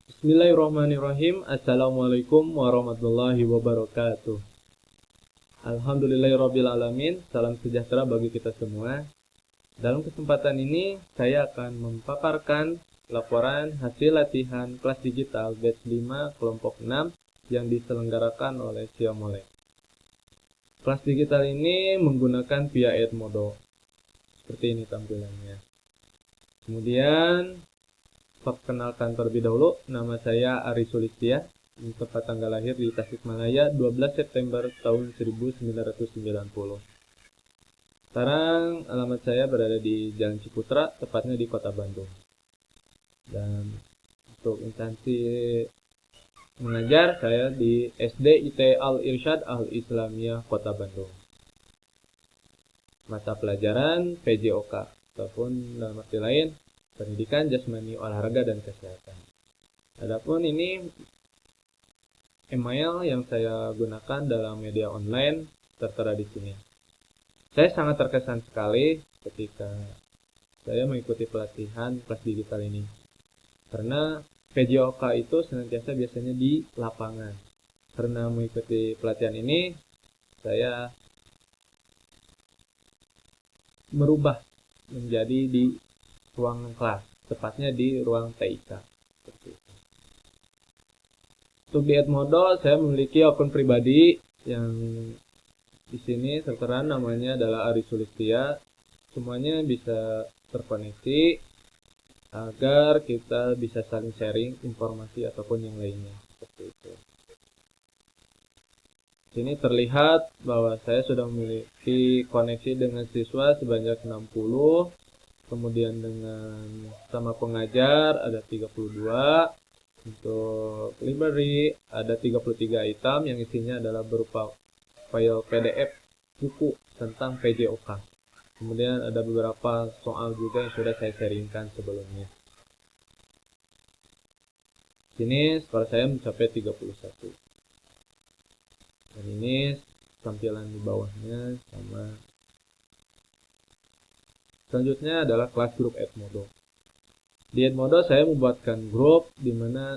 Bismillahirrahmanirrahim. Assalamualaikum warahmatullahi wabarakatuh. Alhamdulillahirrabbilalamin. Salam sejahtera bagi kita semua. Dalam kesempatan ini saya akan memaparkan laporan hasil latihan kelas digital batch 5 kelompok 6 yang diselenggarakan oleh Siamolek. Kelas digital ini menggunakan via Edmodo. Seperti ini tampilannya. Kemudian perkenalkan terlebih dahulu, nama saya Ari Sulistia, tempat tanggal lahir di Tasikmalaya 12 September tahun 1990. Sekarang alamat saya berada di Jalan Ciputra, tepatnya di Kota Bandung. Dan untuk instansi mengajar saya di SD IT Al-Irsyad Al-Islamiyah Kota Bandung. Mata pelajaran PJOK ataupun dalam arti lain pendidikan jasmani, olahraga, dan kesehatan. Adapun ini email yang saya gunakan dalam media online tertera di sini. Saya sangat terkesan sekali ketika saya mengikuti pelatihan kelas digital ini. Karena PJOK itu senantiasa biasanya di lapangan. Karena mengikuti pelatihan ini, saya merubah menjadi di ruang kelas, tepatnya di ruang TIK. Untuk di Edmodo, saya memiliki akun pribadi yang di sini tertera namanya adalah Ari Sulistia. Semuanya bisa terkoneksi agar kita bisa saling sharing informasi ataupun yang lainnya. Seperti itu. Sini terlihat bahwa saya sudah memiliki koneksi dengan siswa sebanyak 60. Kemudian dengan sama pengajar ada 32. Untuk library ada 33 item yang isinya adalah berupa file PDF buku tentang PJOK. Kemudian ada beberapa soal juga yang sudah saya sharingkan sebelumnya. Sini skor saya mencapai 31. Dan ini tampilan di bawahnya sama. Selanjutnya adalah kelas grup Edmodo. Di Edmodo saya membuatkan grup di mana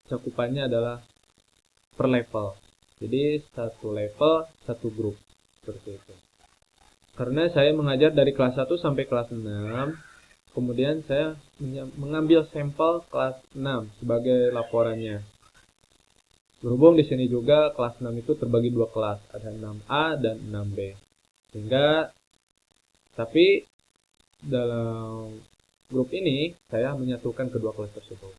cakupannya adalah per level. Jadi satu level, satu grup. Seperti itu. Karena saya mengajar dari kelas 1 sampai kelas 6, kemudian saya mengambil sampel kelas 6 sebagai laporannya. Berhubung di sini juga kelas 6 itu terbagi dua kelas, ada 6A dan 6B. Tapi dalam grup ini saya menyatukan kedua kelas tersebut.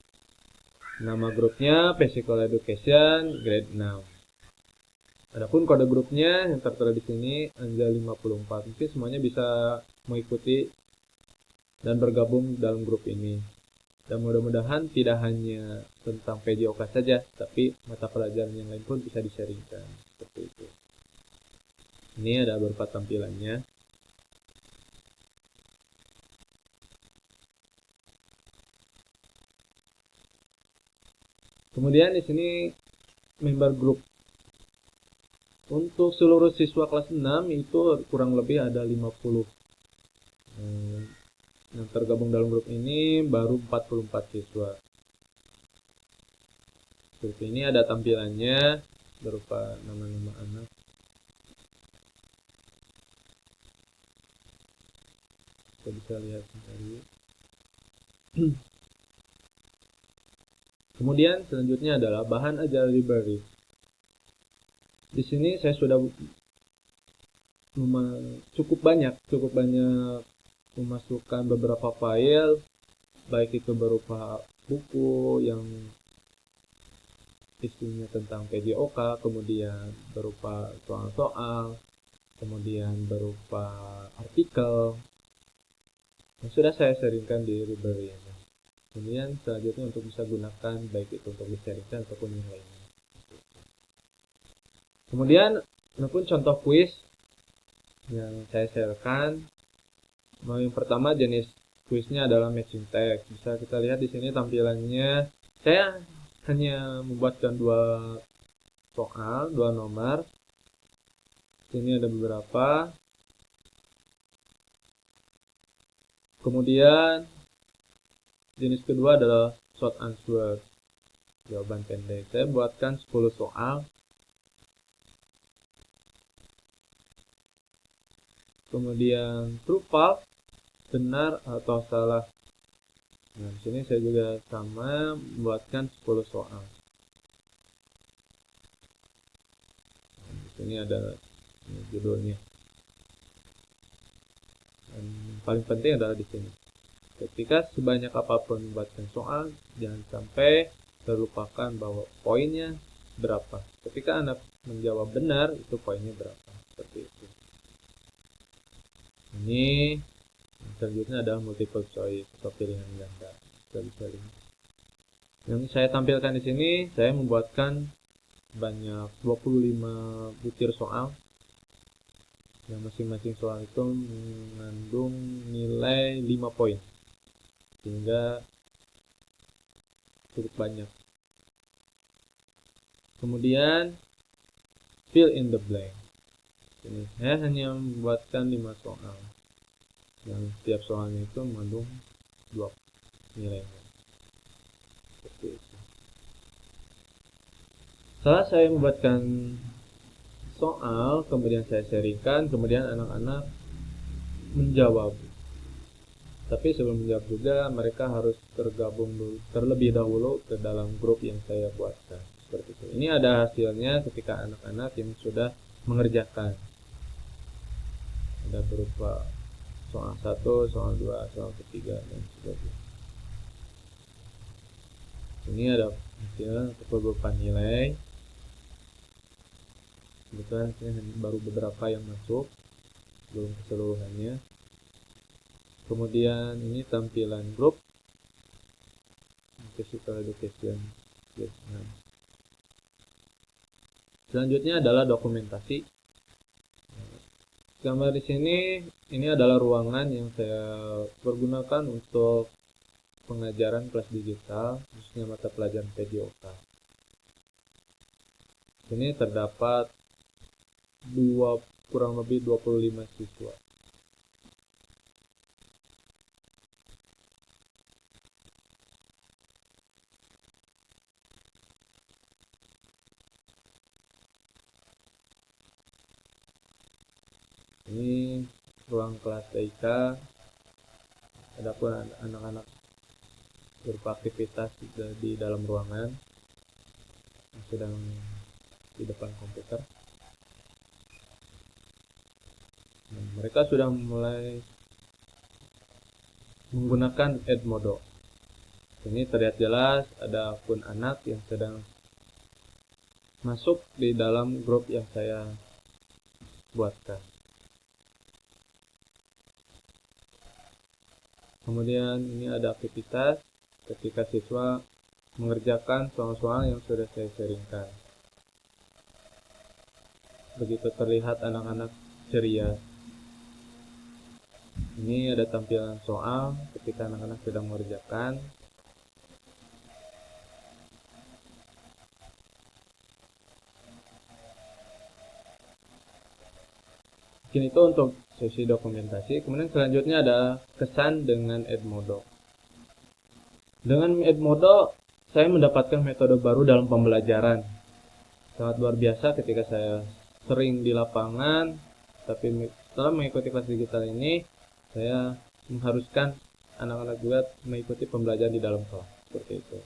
Nama grupnya Physical Education Grade 6. Adapun kode grupnya yang tertera di sini Anja 54. Mungkin semuanya bisa mengikuti dan bergabung dalam grup ini. Dan mudah-mudahan tidak hanya tentang PJOK saja, tapi mata pelajaran yang lain pun bisa di-sharingkan. Seperti itu. Ini ada beberapa tampilannya. Kemudian di sini member grup. Untuk seluruh siswa kelas 6 itu kurang lebih ada 50. Yang tergabung dalam grup ini baru 44 siswa. Seperti ini ada tampilannya berupa nama-nama anak. Kita bisa lihat sendiri. Kemudian selanjutnya adalah bahan ajar library. Di sini saya sudah cukup banyak memasukkan beberapa file, baik itu berupa buku yang isinya tentang PJOK, kemudian berupa soal-soal, kemudian berupa artikel yang sudah saya sharingkan di library ini. Kemudian selanjutnya untuk bisa gunakan baik itu untuk di-sharingkan ataupun yang lainnya. Kemudian adapun contoh kuis yang saya sharekan. Yang pertama jenis kuisnya adalah matching text. Bisa kita lihat di sini tampilannya. Saya hanya membuatkan dua soal, dua nomor. Sini ada beberapa. Kemudian jenis kedua adalah short answer. jawaban pendek. Saya buatkan 10 soal. Kemudian true false, benar atau salah. Nah, di sini saya juga sama membuatkan 10 soal. Nah, di sini ada judulnya. Dan paling penting adalah di sini. Ketika sebanyak apapun membuatkan soal, jangan sampai terlupakan bahwa poinnya berapa. Ketika Anda menjawab benar, itu poinnya berapa. Seperti itu. Ini selanjutnya adalah multiple choice atau pilihan ganda. Yang saya tampilkan di sini, saya membuatkan banyak 25 butir soal. Yang masing-masing soal itu mengandung nilai 5 poin. Sehingga cukup banyak. Kemudian fill in the blank. Ini saya hanya membuatkan 5 soal. Yang setiap soalnya itu mengandung 2 nilainya. Seperti itu. Setelah saya membuatkan soal, kemudian saya sharingkan, kemudian anak-anak menjawab. Tapi sebelum menjawab juga, mereka harus tergabung dulu, terlebih dahulu ke dalam grup yang saya buatkan. Seperti itu. Ini ada hasilnya ketika anak-anak yang sudah mengerjakan. Ada berupa soal 1, soal 2, soal ketiga, dan sebagainya. Ini ada hasil kepegupan nilai. Kebetulan baru beberapa yang masuk, belum keseluruhannya. Kemudian ini tampilan grup physical education. Selanjutnya adalah dokumentasi. Gambar di sini ini adalah ruangan yang saya pergunakan untuk pengajaran kelas digital, khususnya mata pelajaran PJOK. Ini terdapat kurang lebih 25 siswa. Ini ruang kelas TIK. Adapun anak-anak berupa aktivitas di dalam ruangan yang sedang di depan komputer. Nah, mereka sudah mulai menggunakan Edmodo. Ini terlihat jelas ada akun anak yang sedang masuk di dalam grup yang saya buatkan. Kemudian ini ada aktivitas ketika siswa mengerjakan soal-soal yang sudah saya sharingkan. Begitu terlihat anak-anak ceria. Ini ada tampilan soal ketika anak-anak sedang mengerjakan. Mungkin itu untuk sesi dokumentasi. Kemudian selanjutnya ada kesan dengan Edmodo. Dengan Edmodo, saya mendapatkan metode baru dalam pembelajaran. Sangat luar biasa ketika saya sering di lapangan, tapi setelah mengikuti kelas digital ini, saya mengharuskan anak-anak juga mengikuti pembelajaran di dalam kelas. Seperti itu.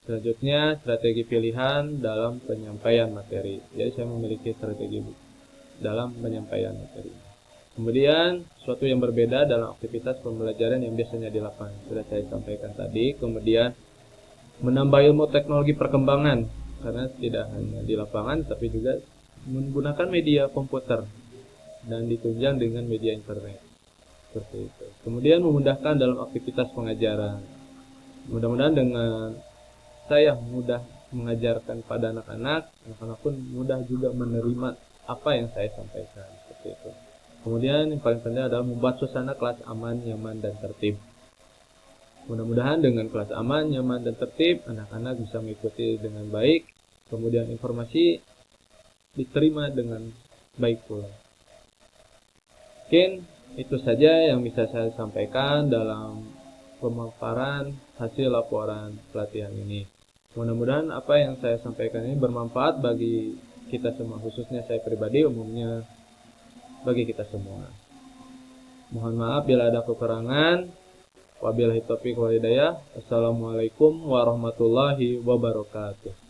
Selanjutnya, strategi pilihan dalam penyampaian materi. Jadi saya memiliki strategi dalam penyampaian materi. Kemudian sesuatu yang berbeda dalam aktivitas pembelajaran yang biasanya di lapangan sudah saya sampaikan tadi. Kemudian menambah ilmu teknologi perkembangan, karena tidak hanya di lapangan tapi juga menggunakan media komputer dan ditunjang dengan media internet. Seperti itu. Kemudian memudahkan dalam aktivitas pengajaran. Mudah-mudahan dengan saya mudah mengajarkan pada anak-anak, anak-anak pun mudah juga menerima apa yang saya sampaikan. Seperti itu. Kemudian yang paling penting adalah membuat suasana kelas aman, nyaman, dan tertib. Mudah-mudahan dengan kelas aman, nyaman, dan tertib, anak-anak bisa mengikuti dengan baik. Kemudian informasi diterima dengan baik pula. Mungkin itu saja yang bisa saya sampaikan dalam pemaparan hasil laporan pelatihan ini. Mudah-mudahan apa yang saya sampaikan ini bermanfaat bagi kita semua, khususnya saya pribadi, umumnya bagi kita semua. Mohon maaf bila ada kekurangan. Wabillahi taufiq wal hidayah. Assalamualaikum warahmatullahi wabarakatuh.